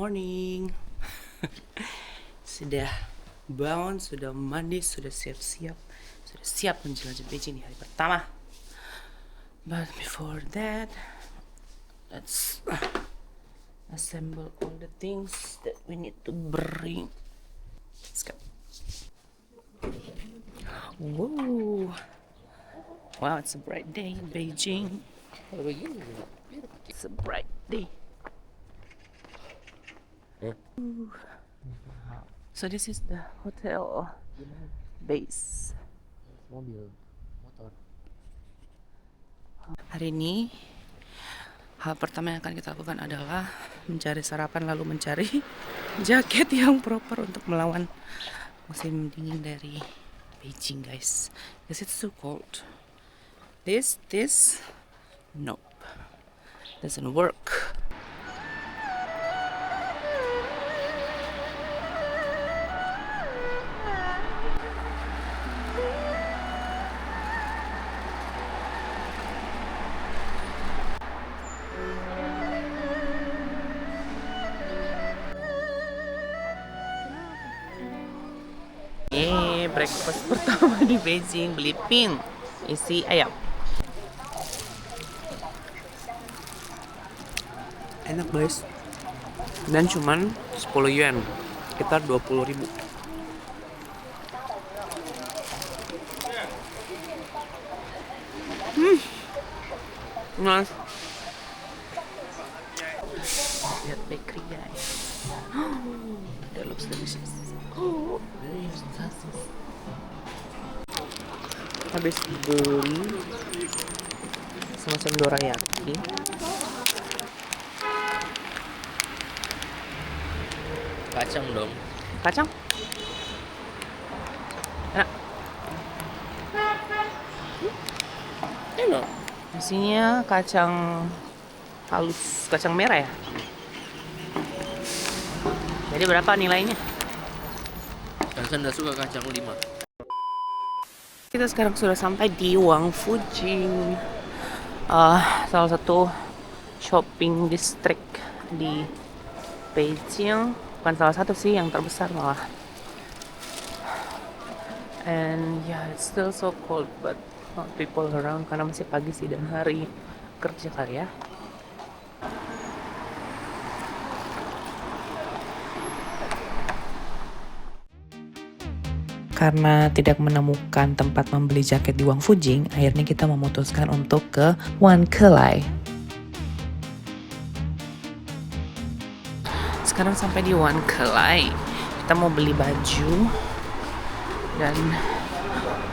morning. Sudah bangun, sudah mandi, sudah siap-siap, sudah siap menjelajah Beijing di hari pertama. But before that, let's assemble all the things that we need to bring. Let's go. Whoa. Wow, it's a bright day in Beijing. It's a bright day. So this is the hotel base. Mobil, motor. Hari ini hal pertama yang akan kita lakukan adalah mencari sarapan lalu mencari jaket yang proper untuk melawan musim dingin dari Beijing, guys. Because it's so cold. This nope, doesn't work. Breakfast pertama di Beijing, beli pin isi ayam. Enak guys. Dan cuman 10 yuan, sekitar 20.000. Nice. Lihat bakery guys. That looks delicious. Oh, delicious. Habis beli semacam dorayaki. Kacang dong. Kacang? Enak. Enak. Isinya kacang halus, kacang merah ya. Jadi berapa nilainya? Dan saya nggak suka kacang 5. Kita sekarang sudah sampai di Wangfujing, salah satu shopping district di Beijing. Bukan salah satu sih, yang terbesar malah. And yeah, it's still so cold, but not people around karena masih pagi sih dan hari kerja kali ya. Karena tidak menemukan tempat membeli jaket di Wangfujing, akhirnya kita memutuskan untuk ke Wankelai. Sekarang sampai di Wankelai, kita mau beli baju dan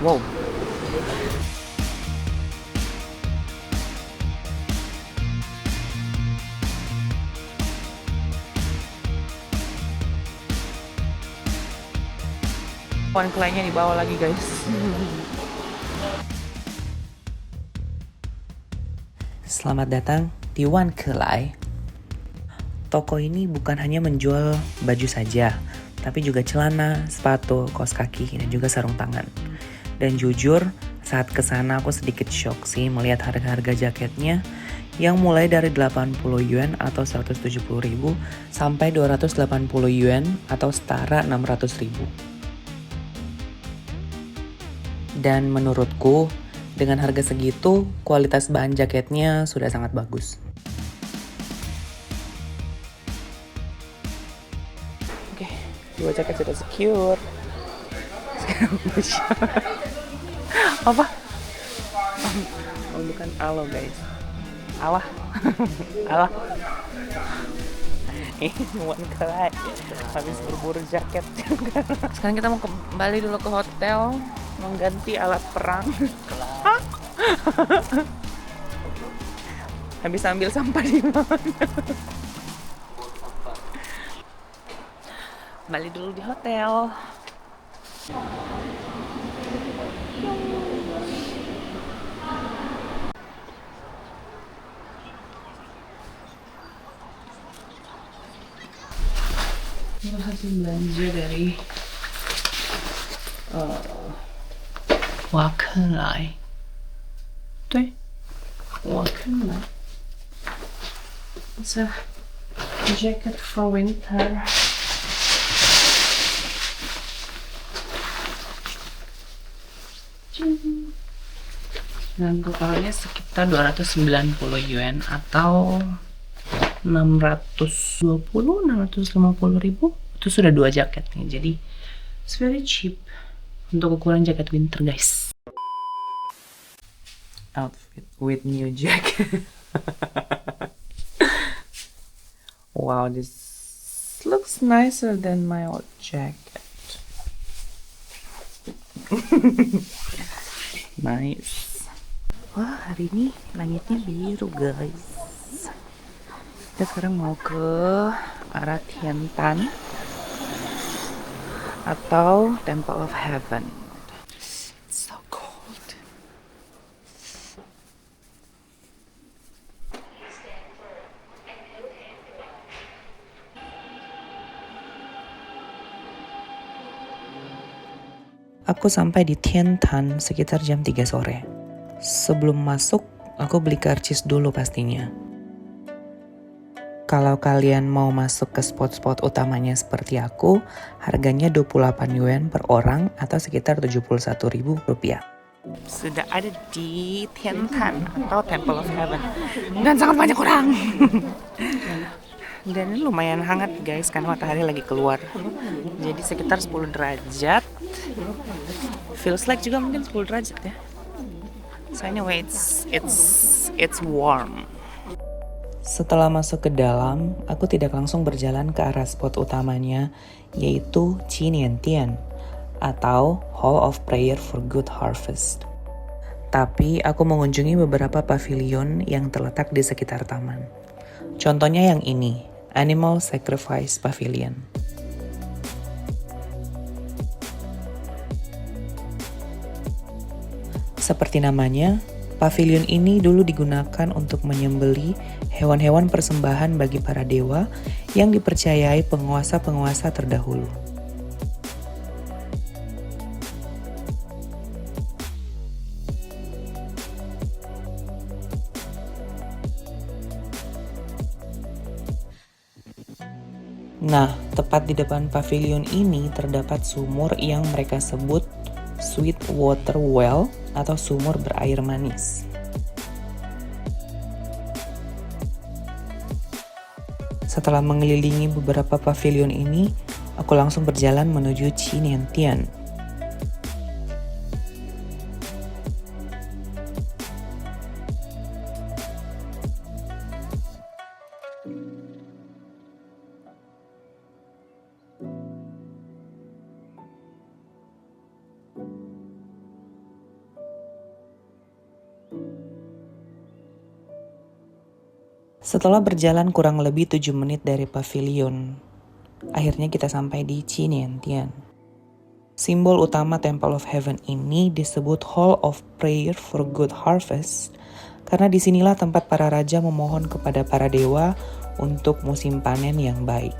wow. Wankelainya di bawah lagi guys. Selamat datang di Wankelai. Toko ini bukan hanya menjual baju saja, tapi juga celana, sepatu, kaos kaki, dan juga sarung tangan. Dan jujur, saat kesana aku sedikit shock sih melihat harga-harga jaketnya yang mulai dari 80 yuan atau 170.000 sampai 280 yuan atau setara 600.000. Dan menurutku, dengan harga segitu, kualitas bahan jaketnya sudah sangat bagus. Oke, 2 jaket sudah secure. Sekarang apa? Oh, bukan alo guys. Alah. Alah. Ini Wankelai. Habis berburu jaket. Sekarang kita mau kembali dulu ke hotel, mengganti alat perang. Habis ambil sampah di mana? Kembali dulu di hotel. Ini hasil belanja dari Wankelai. 对，Wankelai. It's a jacket for winter. Dan totalnya sekitar 290 yuan atau 650 ribu. Itu sudah 2 jaket nih, jadi it's very cheap untuk ukuran jaket winter, guys. Outfit with new jacket. Wow, this looks nicer than my old jacket. Nice. Wah, hari ini langitnya biru, guys. Kita sekarang mau ke arah Tiantan atau Temple of Heaven. It's so cold. Aku sampai di Tiantan sekitar jam 3 sore. Sebelum masuk, aku beli karcis dulu pastinya. Kalau kalian mau masuk ke spot-spot utamanya seperti aku, harganya 28 yuan per orang atau sekitar 71 ribu rupiah. Sudah ada di Tiantan atau Temple of Heaven. Dan sangat banyak orang. Dan ini lumayan hangat, guys, karena matahari lagi keluar. Jadi sekitar 10 derajat. Feels like juga mungkin 10 derajat ya. So anyway, it's warm. Setelah masuk ke dalam, aku tidak langsung berjalan ke arah spot utamanya, yaitu Qiniantian atau Hall of Prayer for Good Harvest. Tapi aku mengunjungi beberapa pavilion yang terletak di sekitar taman. Contohnya yang ini, Animal Sacrifice Pavilion. Seperti namanya, pavilion ini dulu digunakan untuk menyembelih hewan-hewan persembahan bagi para dewa yang dipercayai penguasa-penguasa terdahulu. Nah, tepat di depan pavilion ini terdapat sumur yang mereka sebut Sweet Water Well atau sumur berair manis. Setelah mengelilingi beberapa pavilion ini, aku langsung berjalan menuju Qiniantian. Setelah berjalan kurang lebih 7 menit dari pavilion, akhirnya kita sampai di Qiniantian. Simbol utama Temple of Heaven ini disebut Hall of Prayer for Good Harvest karena disinilah tempat para raja memohon kepada para dewa untuk musim panen yang baik.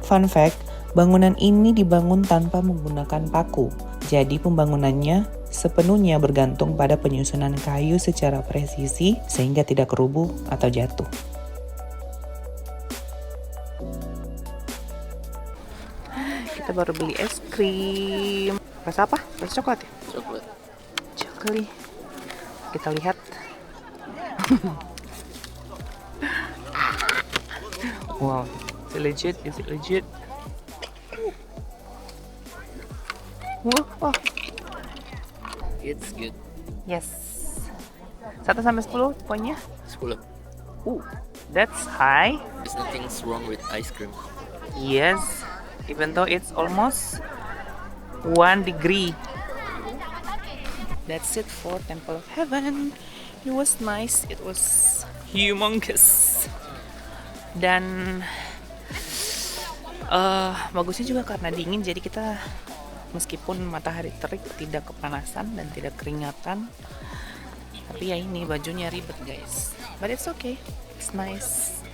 Fun fact, bangunan ini dibangun tanpa menggunakan paku, jadi pembangunannya sepenuhnya bergantung pada penyusunan kayu secara presisi sehingga tidak rubuh atau jatuh. Kita baru beli es krim. Rasa apa? Rasa coklat ya? Coklat. Coklat. Kita lihat. Wow, is it legit? Is it legit? Wow. It's good. Yes. 1 sampai 10 poinnya? 10. That's high. There's nothing wrong with ice cream. Yes. Even though it's almost 1 degree. That's it for Temple of Heaven. It was nice. It was humongous. Dan bagusnya juga karena dingin, jadi kita meskipun matahari terik tidak kepanasan dan tidak keringatan. Tapi ya ini bajunya ribet, guys. But it's okay. It's nice.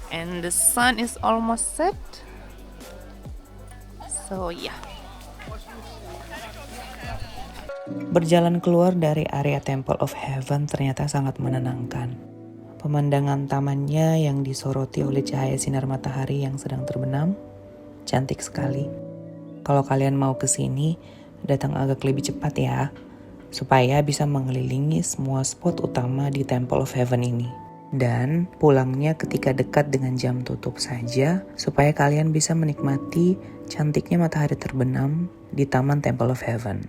And the sun is almost set. So yeah. Berjalan keluar dari area Temple of Heaven ternyata sangat menenangkan. Pemandangan tamannya yang disoroti oleh cahaya sinar matahari yang sedang terbenam, cantik sekali. Kalau kalian mau ke sini, datang agak lebih cepat ya, supaya bisa mengelilingi semua spot utama di Temple of Heaven ini. Dan pulangnya ketika dekat dengan jam tutup saja, supaya kalian bisa menikmati cantiknya matahari terbenam di Taman Temple of Heaven.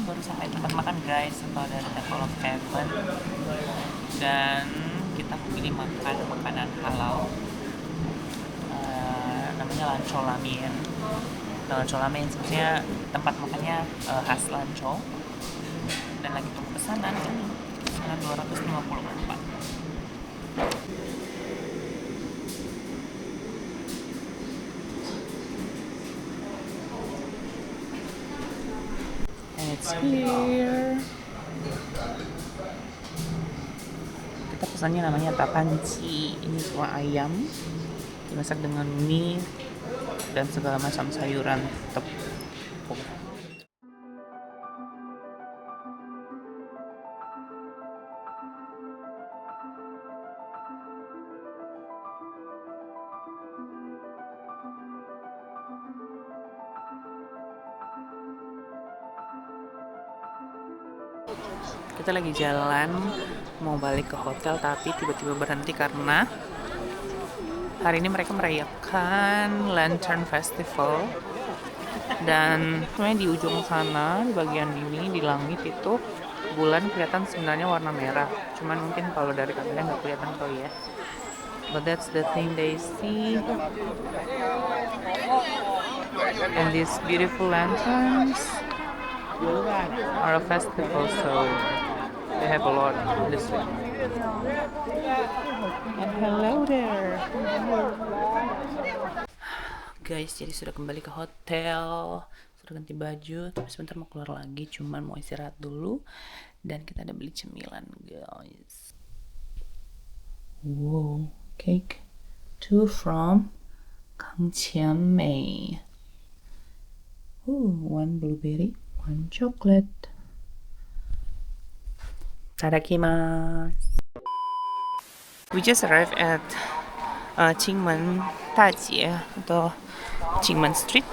Baru sampai tempat makan guys, atau dari Temple of Heaven, dan kita pilih makan makanan halal. Namanya Lancho Ramen. Lancho Ramen sebenarnya tempat makannya khas Lancho, dan lagi tunggu pesanan ini pesanan 254. It's here. Kita pesannya namanya tapanci. Ini kuah ayam dimasak dengan mie dan segala macam sayuran tepung. Kita lagi jalan mau balik ke hotel, tapi tiba-tiba berhenti karena hari ini mereka merayakan Lantern Festival. Dan sebenarnya di ujung sana, di bagian ini, di langit itu bulan kelihatan sebenarnya warna merah. Cuman mungkin kalau dari kamera nggak kelihatan kali ya. But that's the thing they see. And these beautiful lanterns are a festival, so they have a lot this week. And hello there. Guys, jadi sudah kembali ke hotel, sudah ganti baju, tapi sebentar mau keluar lagi, cuman mau istirahat dulu. Dan kita ada beli cemilan guys. Wow, cake 2 from Gangqianmei. 1 blueberry, 1 chocolate. Tadakimasu. We just arrived at Qingmen Dajie atau Qingmen Street.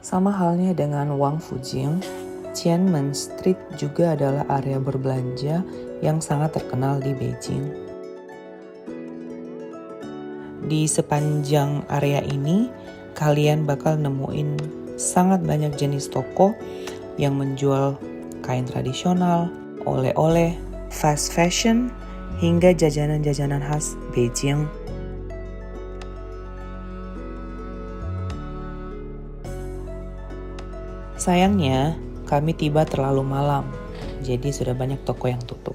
Sama halnya dengan Wang Fujing, Tiananmen Street juga adalah area berbelanja yang sangat terkenal di Beijing. Di sepanjang area ini, kalian bakal nemuin sangat banyak jenis toko yang menjual kain tradisional, oleh-oleh, fast fashion, hingga jajanan-jajanan khas Beijing. Sayangnya, kami tiba terlalu malam, jadi sudah banyak toko yang tutup.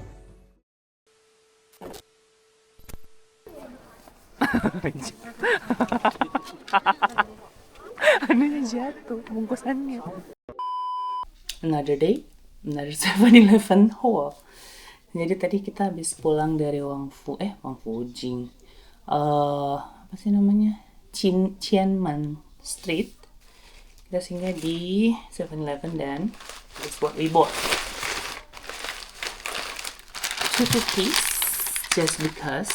Anunya jatuh, bungkusannya. Another day, another 7-Eleven haul. Jadi tadi kita habis pulang dari Wang Fujing. Apa sih namanya? Tiananmen Street. Kita singgah di 7-Eleven dan that's what we bought. 2 cookies, just because.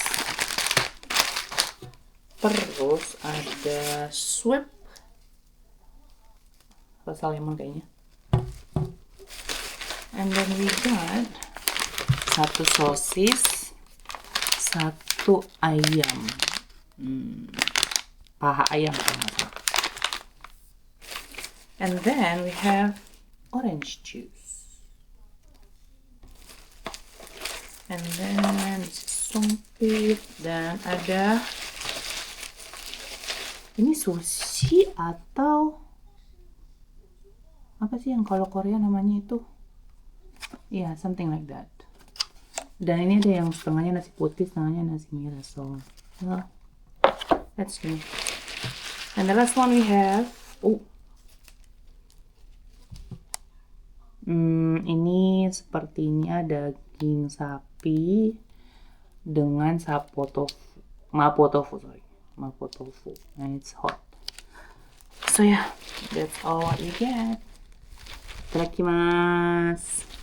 Terus ada Schweppes. Rasa lemon kayaknya. And then we got 1 sosis, 1 ayam, paha ayam kalau nggak salah. And then we have orange juice. And then sumpit, dan ada ini sushi atau apa sih yang kalau Korea namanya itu? Yeah, something like that. Dan ini ada yang setengahnya nasi putih, setengahnya nasi merah. So, well, that's me. And the last one we have, ini sepertinya daging sapi dengan sapo tofu. Mapo tofu, sorry. Mapo tofu. And it's hot. So yeah, that's all what you get. Itadakimasu.